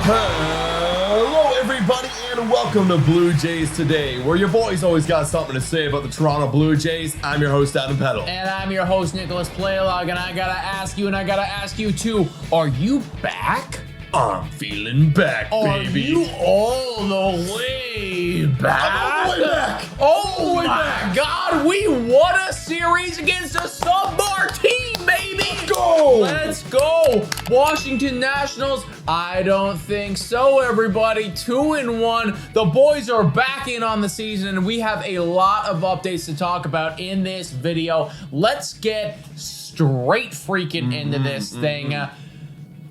Hello, everybody, and welcome to Blue Jays Today, where your boys always got something to say about the Toronto Blue Jays. I'm your host, Adam Peddle. And I'm your host, Nicholas Playlog, and I gotta ask you too, are you back? I'm feeling back, baby. Are you all the way back? I'm all the way back. Oh my God, we won a series against a sub-bar team, baby! Let's go! Washington Nationals, I don't think so, everybody. 2-1. The boys are back in on the season, and we have a lot of updates to talk about in this video. Let's get straight freaking into this thing.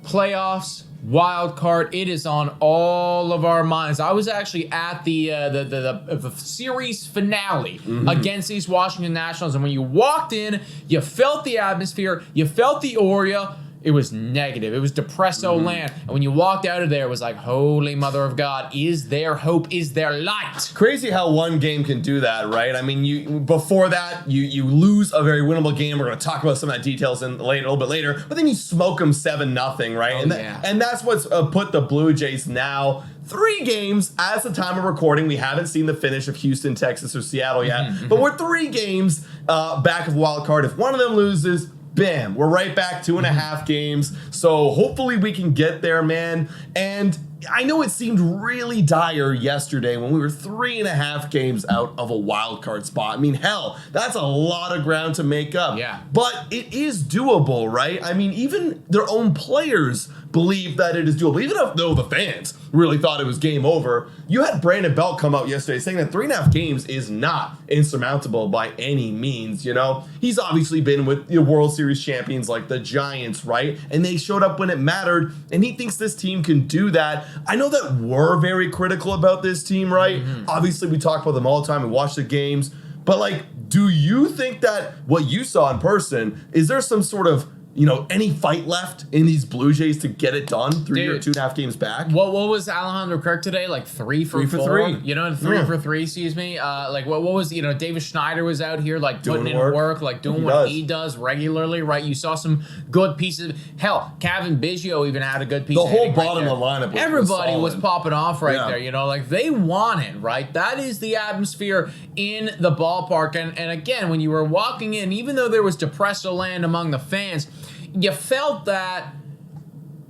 Playoffs, wild card, it is on all of our minds. I was actually at the series finale against these Washington Nationals, and when you walked in, you felt the atmosphere, you felt the aura. It was negative. It was depresso land. And when you walked out of there, it was like, holy mother of God, is there hope? Is there light? Crazy how one game can do that, right? I mean, before that, you lose a very winnable game. We're going to talk about some of that details a little bit later. But then you smoke them 7-0, right? And that's what's put the Blue Jays now 3 games as the time of recording. We haven't seen the finish of Houston, Texas, or Seattle yet. But we're 3 games back of wild card. If one of them loses, bam, we're right back 2.5 games. So hopefully we can get there, man. And I know it seemed really dire yesterday when we were 3.5 games out of a wild card spot. I mean, hell, that's a lot of ground to make up. Yeah. But it is doable, right? I mean, even their own players believe that it is doable. Even though the fans really thought it was game over. You had Brandon Belt come out yesterday saying that 3.5 games is not insurmountable by any means, you know? He's obviously been with the World Series champions like the Giants, right? And they showed up when it mattered, and he thinks this team can do that. I know that we're very critical about this team, right? Obviously, we talk about them all the time. We watch the games. But, like, do you think that what you saw in person, is there some sort of, you know, any fight left in these Blue Jays to get it done through your 2.5 games back? What was Alejandro Kirk today? Like 3 for 4? You know, 3 for 3, excuse me. Like what was, you know, David Schneider was out here like putting in work, like doing what he does regularly, right? You saw some good pieces. Hell, Kevin Biggio even had a good piece. The whole bottom of the lineup Everybody was popping off right there, you know, like they want it, right? That is the atmosphere in the ballpark. And again, when you were walking in, even though there was depresso land among the fans, you felt that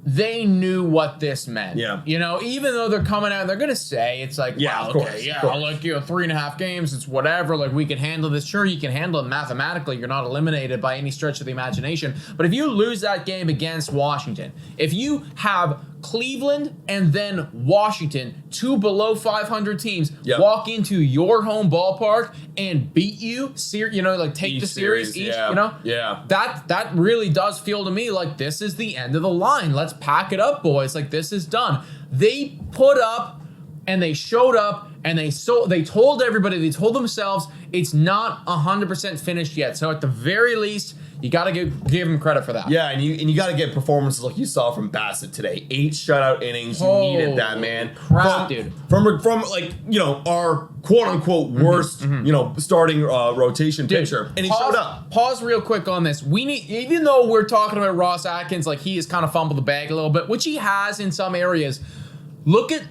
they knew what this meant. Yeah. You know, even though they're coming out, they're going to say, it's like, yeah, wow, okay, yeah, like, you know, 3.5 games, it's whatever, like, we can handle this. Sure, you can handle it mathematically. You're not eliminated by any stretch of the imagination. But if you lose that game against Washington, if you have Cleveland and then Washington, 2 below 500 teams, walk into your home ballpark and beat you, you know, like take the series each, you know? Yeah. That really does feel to me like this is the end of the line. Let's pack it up, boys. Like, this is done. They put up and they showed up and they told everybody, they told themselves it's not 100% finished yet. So at the very least, you got to give him credit for that. Yeah, and you got to get performances like you saw from Bassett today. 8 shutout innings. You needed that, man. Dude. From like, you know, our quote-unquote worst, you know, starting rotation pitcher. And he showed up. Pause real quick on this. We need, even though we're talking about Ross Atkins, like he has kind of fumbled the bag a little bit, which he has in some areas. Look at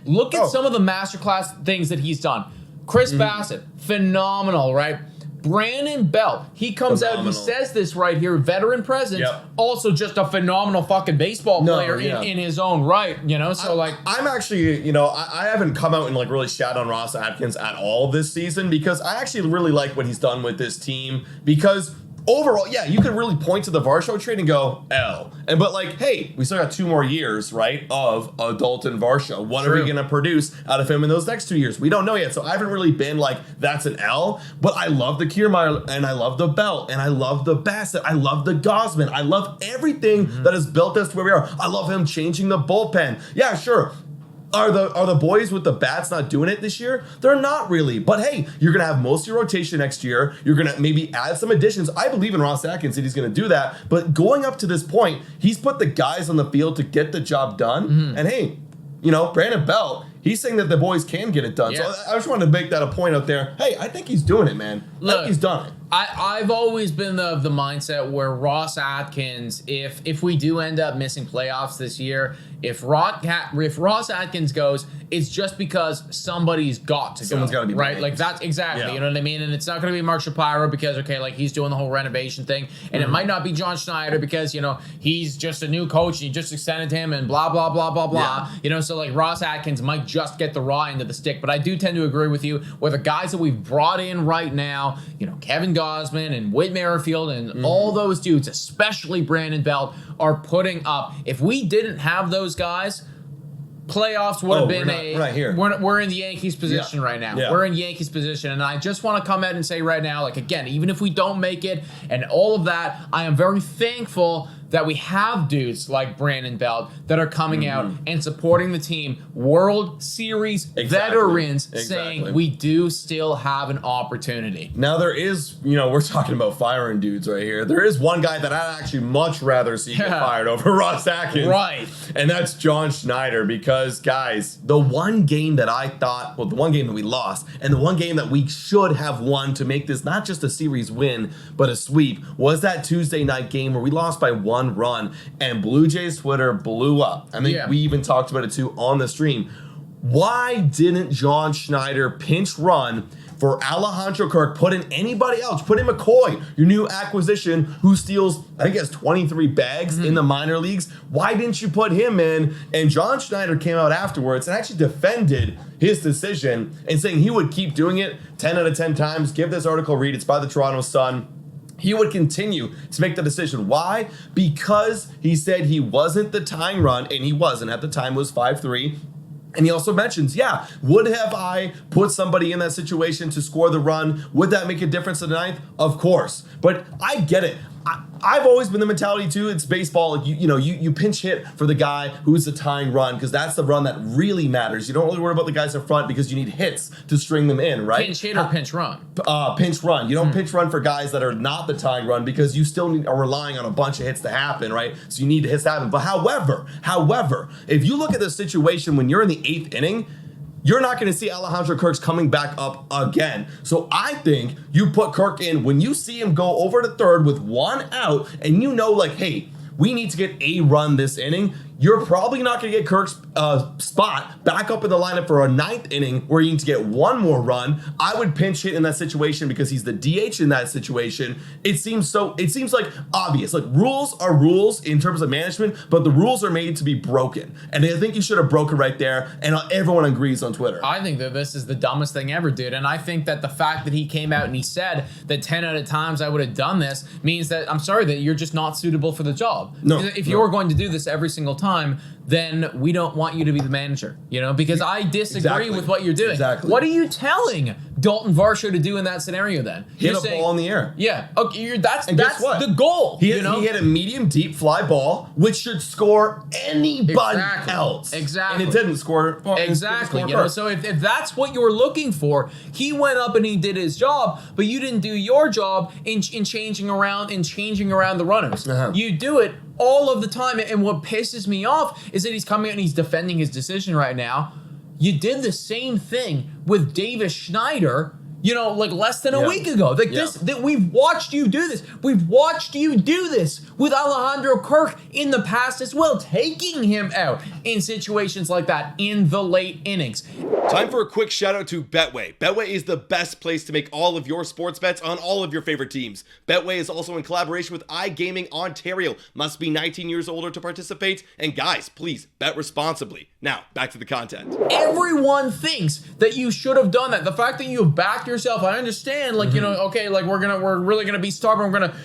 some of the masterclass things that he's done. Chris Bassett, phenomenal, right? Brandon Belt, he comes out, he says this right here, veteran presence, also just a phenomenal fucking baseball player in his own right, you know? So, I'm actually, you know, I haven't come out and, like, really shout on Ross Atkins at all this season because I actually really like what he's done with this team because overall, yeah, you could really point to the Varsho trade and go, L. But like, hey, we still got 2 more years, right, of Dalton Varsho. What are we going to produce out of him in those next 2 years? We don't know yet. So I haven't really been like, that's an L. But I love the Kiermaier, and I love the Belt, and I love the Bassett. I love the Gosman. I love everything that has built us to where we are. I love him changing the bullpen. Yeah, sure. Are the boys with the bats not doing it this year? They're not really. But hey, you're going to have most of your rotation next year. You're going to maybe add some additions. I believe in Ross Atkins that he's going to do that. But going up to this point, he's put the guys on the field to get the job done. And hey, you know, Brandon Belt, he's saying that the boys can get it done. So I just wanted to make that a point out there. Hey, I think he's doing it, man. I think he's done it. I've always been of the mindset where Ross Atkins, if we do end up missing playoffs this year, if Ross Atkins goes, it's just because somebody's got to Someone's got to be right. named. Like that's exactly, Yeah. you know what I mean. And it's not going to be Mark Shapiro because like he's doing the whole renovation thing, and it might not be John Schneider because he's just a new coach and you just extended him and blah blah blah blah blah. Yeah. So like Ross Atkins might just get the raw end of the stick. But I do tend to agree with you where the guys that we've brought in right now, Kevin Gosman and Whit Merrifield and all those dudes, especially Brandon Belt, are putting up. If we didn't have those guys, playoffs would have been we're not here. We're in the Yankees position right now. Yeah. We're in Yankees position, and I just want to come out and say right now, like again, even if we don't make it and all of that, I am very thankful that we have dudes like Brandon Belt that are coming out and supporting the team, World Series veterans, saying we do still have an opportunity. Now there is, we're talking about firing dudes right here. There is one guy that I'd actually much rather see get fired over Ross Atkins. Right. And that's John Schneider because, guys, the one game that I thought, the one game that we lost and the one game that we should have won to make this not just a series win, but a sweep was that Tuesday night game where we lost by one run and Blue Jays Twitter blew up. I mean, we even talked about it too on the stream. Why didn't John Schneider pinch run for Alejandro Kirk, put in anybody else, put in McCoy, your new acquisition, who steals, I think he has 23 bags in the minor leagues. Why didn't you put him in? And John Schneider came out afterwards and actually defended his decision and saying he would keep doing it 10 out of 10 times. Give this article a read. It's by the Toronto Sun. He would continue to make the decision. Why? Because he said he wasn't the tying run, and he wasn't. At the time, it was 5-3. And he also mentions, would have I put somebody in that situation to score the run? Would that make a difference in the ninth? Of course. But I get it. I've always been the mentality too. It's baseball. Like you pinch hit for the guy who's the tying run because that's the run that really matters. You don't really worry about the guys in front because you need hits to string them in, right? Pinch hit or pinch run? Pinch run. You don't pinch run for guys that are not the tying run because you still are relying on a bunch of hits to happen, right? So you need hits to happen. But however, if you look at the situation when you're in the 8th inning, you're not going to see Alejandro Kirk's coming back up again. So I think you put Kirk in when you see him go over to third with one out and like, hey, we need to get a run this inning. You're probably not going to get Kirk's spot back up in the lineup for a 9th inning where you need to get one more run. I would pinch hit in that situation because he's the DH in that situation. It seems like obvious. Like rules are rules in terms of management, but the rules are made to be broken. And I think you should have broken right there. And everyone agrees on Twitter. I think that this is the dumbest thing ever, dude. And I think that the fact that he came out and he said that 10 out of times I would have done this means that I'm sorry that you're just not suitable for the job. No. If you're going to do this every single time, then we don't want you to be the manager, because I disagree with what you're doing. Exactly. What are you telling Dalton Varsho to do in that scenario then? Hit a ball in the air. Yeah. Okay, that's what? the goal. He hit a medium deep fly ball, which should score anybody else. Exactly. And it didn't score. Well, exactly. So if that's what you were looking for, he went up and he did his job, but you didn't do your job in changing around the runners. You do it all of the time. And what pisses me off is that he's coming out and he's defending his decision right now. You did the same thing with Davis Schneider, like less than a week ago. That we've watched you do this. We've watched you do this with Alejandro Kirk in the past as well, taking him out in situations like that in the late innings. Time for a quick shout out to Betway. Betway is the best place to make all of your sports bets on all of your favorite teams. Betway is also in collaboration with iGaming Ontario. Must be 19 years or older to participate. And guys, please bet responsibly. Now, back to the content. Everyone thinks that you should have done that. The fact that you have backed yourself, I understand, we're really gonna be stubborn, we're gonna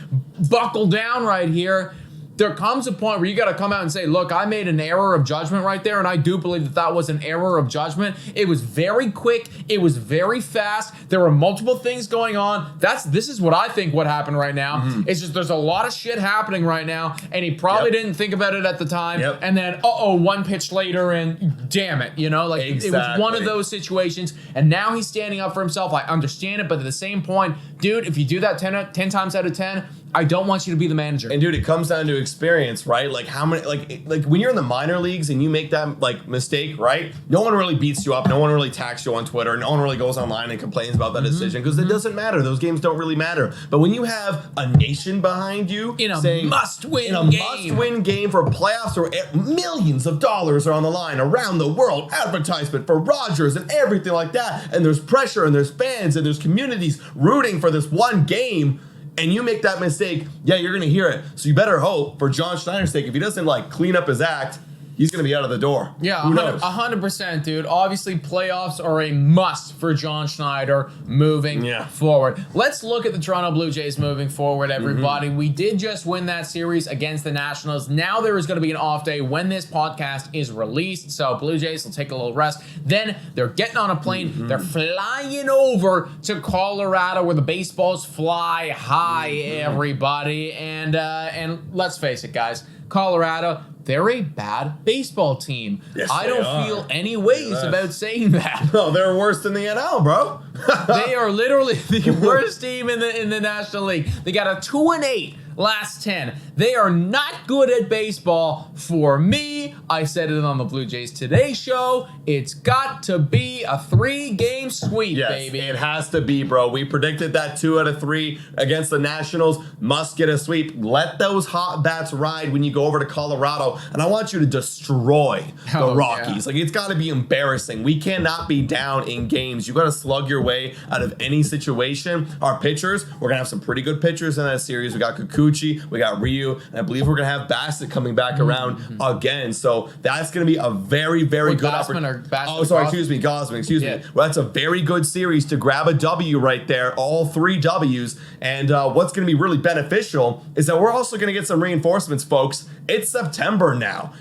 buckle down right here. There comes a point where you got to come out and say, look, I made an error of judgment right there, and I do believe that was an error of judgment. It was very quick. It was very fast. There were multiple things going on. This is what I think what happened right now. It's just there's a lot of shit happening right now, and he probably didn't think about it at the time. And then, one pitch later, and damn it, It was one of those situations, and now he's standing up for himself. I understand it, but at the same point, dude, if you do that 10 times out of 10, I don't want you to be the manager. And dude, it comes down to experience, right? Like how many, like when you're in the minor leagues and you make that like mistake, right? No one really beats you up. No one really attacks you on Twitter. No one really goes online and complains about that decision because it doesn't matter. Those games don't really matter. But when you have a nation behind you in a saying, must-win in a must-win game for playoffs where millions of dollars are on the line around the world, advertisement for Rodgers and everything like that, and there's pressure and there's fans and there's communities rooting for this one game, and you make that mistake, yeah, you're gonna hear it. So you better hope, for John Schneider's sake, if he doesn't like clean up his act, he's going to be out of the door. Yeah, who knows? 100%, dude. Obviously, playoffs are a must for John Schneider moving forward. Let's look at the Toronto Blue Jays moving forward, everybody. We did just win that series against the Nationals. Now there is going to be an off day when this podcast is released, so Blue Jays will take a little rest. Then they're getting on a plane. They're flying over to Colorado where the baseballs fly high, everybody. And let's face it, guys. Colorado, they're a bad baseball team. Yes, I don't feel any ways about saying that. No, they're worse than the NL, bro. They are literally the worst team in the National League. They got a 2-8 last 10. They are not good at baseball. For me, I said it on the Blue Jays Today show. It's got to be a 3-game sweep, baby. It has to be, bro. We predicted that 2 out of 3 against the Nationals. Must get a sweep. Let those hot bats ride when you go over to Colorado. And I want you to destroy the Rockies. Like, it's got to be embarrassing. We cannot be down in games. You got to slug your way out of any situation. Our pitchers, we're going to have some pretty good pitchers in that series. We got Kikuchi, we got Ryu, and I believe we're going to have Bassett coming back around again. So that's going to be a very, very good opportunity. Gosman, excuse me. Well, that's a very good series to grab a W right there, all 3 Ws. And what's going to be really beneficial is that we're also going to get some reinforcements, folks. It's September now.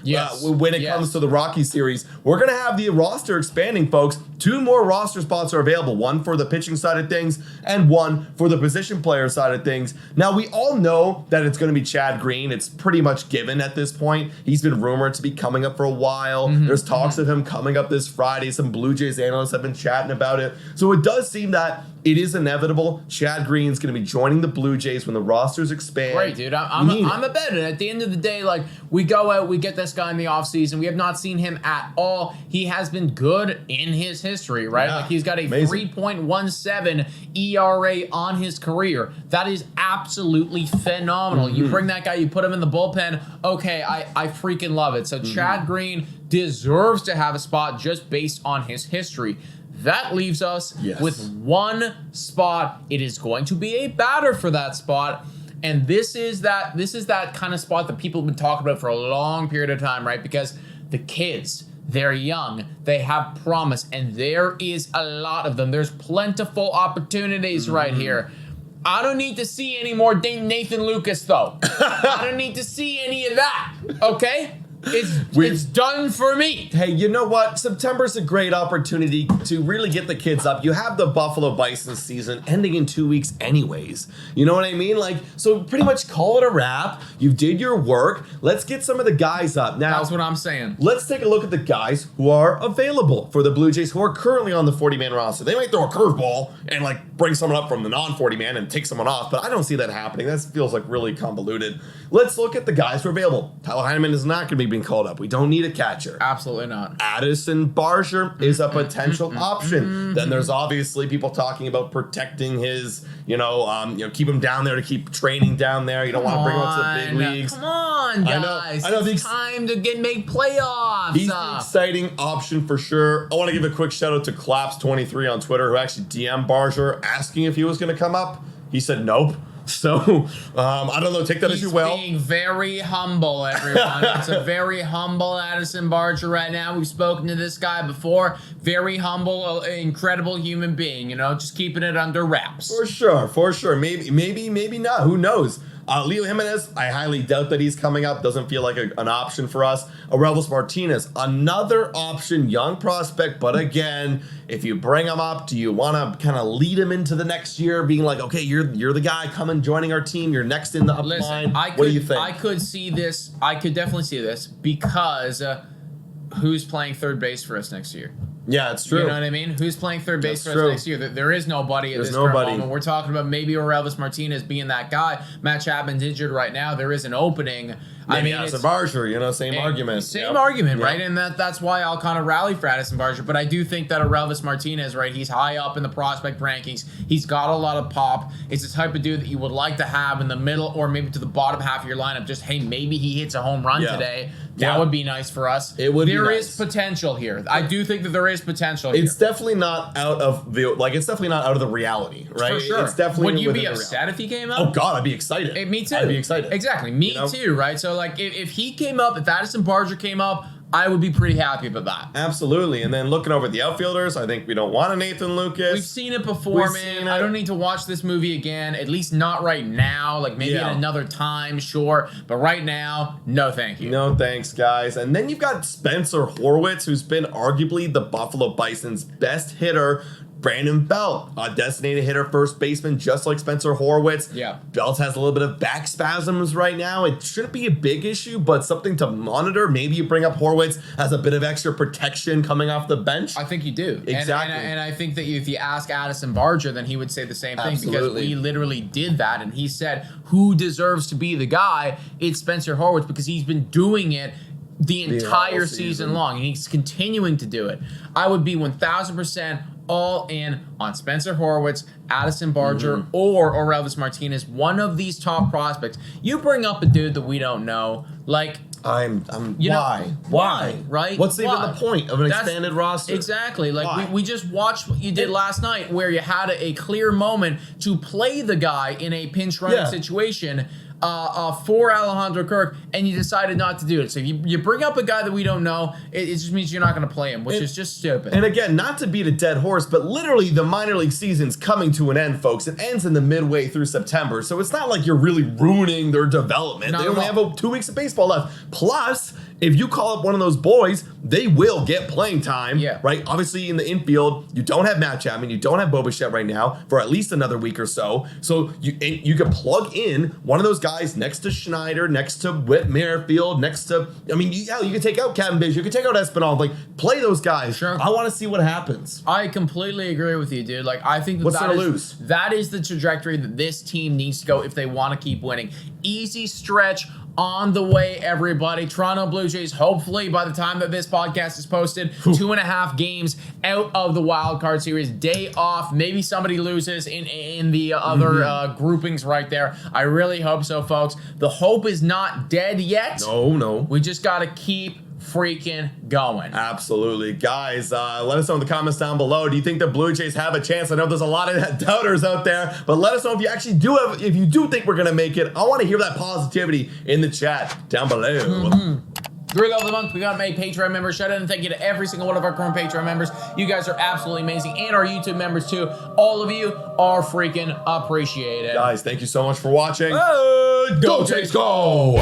When it comes to the Rocky series, we're going to have the roster expanding, folks. 2 more roster spots are available, 1 for the pitching side of things and 1 for the position player side of things. Now, we all know that it's going to be Chad Green. It's pretty much given at this point. He's been rumored to be coming up for a while. There's talks of him coming up this Friday. Some Blue Jays analysts have been chatting about it. So it does seem that it is inevitable. Chad Green's going to be joining the Blue Jays when the rosters expand. Great, dude. I'm about it. At the end of the day, like, we go out, we get this guy in the offseason. We have not seen him at all. He has been good in his history, right? Like, he's got a 3.17 ERA on his career. That is absolutely phenomenal. You bring that guy, you put him in the bullpen. Okay, I freaking love it. So Chad Green deserves to have a spot just based on his history. That leaves us with 1 spot. It is going to be a batter for that spot. And this is that kind of spot that people have been talking about for a long period of time, right? Because the kids, they're young, they have promise, and there is a lot of them. There's plentiful opportunities right here. I don't need to see any more Nathan Lucas, though. I don't need to see any of that, okay? It's done for me. Hey, you know what? September's a great opportunity to really get the kids up. You have the Buffalo Bison season ending in 2 weeks anyways. You know what I mean? Like, so pretty much call it a wrap. You did your work. Let's get some of the guys up. Now, that's what I'm saying. Let's take a look at the guys who are available for the Blue Jays, who are currently on the 40-man roster. They might throw a curveball and like bring someone up from the non-40-man and take someone off, but I don't see that happening. That feels like really convoluted. Let's look at the guys who are available. Tyler Heineman is not going to be being called up. We don't need a catcher. Absolutely not. Addison Barger is a potential option. Then there's obviously people talking about protecting his, keep him down there to keep training down there. You don't want to bring him up to the big leagues. Come on, guys. I know it's time to make playoffs. He's an exciting option for sure. I want to give a quick shout out to Claps23 on Twitter, who actually DM'd Barger asking if he was going to come up. He said nope. So, I don't know, take that as you will. He's being very humble, everyone. It's a very humble Addison Barger right now. We've spoken to this guy before. Very humble, incredible human being, just keeping it under wraps. For sure. Maybe not. Who knows? Leo Jimenez, I highly doubt that he's coming up. Doesn't feel like an option for us. Aurelvis Martinez, another option, young prospect, but again, if you bring him up, do you want to kind of lead him into the next year, being like, okay, you're the guy coming, joining our team, you're next in the up line? What do you think? I could see this. I could definitely see this because who's playing third base for us next year? Yeah, it's true. You know what I mean? Who's playing third base That's for us true. next year? There is nobody at There's this current nobody. moment. We're talking about maybe Orelvis Martinez being that guy. Matt Chapman's injured right now. There is an opening. I mean, Addison Barger, same argument. Same argument, Yep. right? And that's why I'll kind of rally for Addison Barger. But I do think that Orelvis Martinez, right, he's high up in the prospect rankings. He's got a lot of pop. It's the type of dude that you would like to have in the middle or maybe to the bottom half of your lineup. Just, hey, maybe he hits a home run today. That would be nice for us. It would be There nice. is potential here. I do think that there is potential here. It's definitely not out of the reality, right? For sure. It's definitely Would you be within the upset if he came up? reality. Oh God, I'd be excited. Hey, me too. I'd be excited. Exactly. Me too, right? So like if he came up, if Addison Barger came up, I would be pretty happy about that. Absolutely. And then looking over the outfielders, I think we don't want a Nathan Lucas. We've seen it before, man. I don't need to watch this movie again, at least not right now. Like maybe at another time, sure. But right now, no thank you. No thanks, guys. And then you've got Spencer Horwitz, who's been arguably the Buffalo Bison's best hitter. Brandon Belt, a designated hitter, first baseman, just like Spencer Horwitz. Yeah. Belt has a little bit of back spasms right now. It shouldn't be a big issue, but something to monitor. Maybe you bring up Horwitz as a bit of extra protection coming off the bench. I think you do. Exactly. And I think that if you ask Addison Barger, then he would say the same thing. Absolutely. Because we literally did that. And he said, who deserves to be the guy? It's Spencer Horwitz because he's been doing it the entire season long. And he's continuing to do it. I would be 1,000% all in on Spencer Horwitz, Addison Barger, or Orelvis Martinez, one of these top prospects. You bring up a dude that we don't know, like Why? Right? What's even Why? the point of an That's- expanded roster? Exactly. Like Why? we just watched what you did last night where you had a clear moment to play the guy in a pinch running situation for Alejandro Kirk, and you decided not to do it. So you bring up a guy that we don't know, it just means you're not going to play him, which is just stupid. And again, not to beat a dead horse, but literally the minor league season's coming to an end, folks. It ends in the midway through September, so it's not like you're really ruining their development. Not They at only all. have 2 weeks of baseball left. Plus, if you call up one of those boys, they will get playing time, right? Obviously, in the infield, you don't have Matt Chapman, you don't have Bo Bichette right now for at least another week or so. So you can plug in one of those guys next to Schneider, next to Whit Merrifield, next to, you can take out Kevin Biggio, you can take out Espinal, like play those guys. Sure. I want to see what happens. I completely agree with you, dude. Like, I think What's there to lose? that is the trajectory that this team needs to go if they want to keep winning. Easy stretch on the way, everybody. Toronto Blue Jays, hopefully by the time that this podcast is posted, 2.5 games out of the wild card series. Day off. Maybe somebody loses in the other groupings right there. I really hope so, folks. The hope is not dead yet. No. We just got to keep freaking going. Absolutely. Guys, let us know in the comments down below. Do you think the Blue Jays have a chance? I know there's a lot of doubters out there, but let us know if you actually if you do think we're going to make it. I want to hear that positivity in the chat down below. Drink of the month, we got a Patreon member. Shout out and thank you to every single one of our current Patreon members. You guys are absolutely amazing. And our YouTube members too. All of you are freaking appreciated. Guys, thank you so much for watching. Go Jays, go!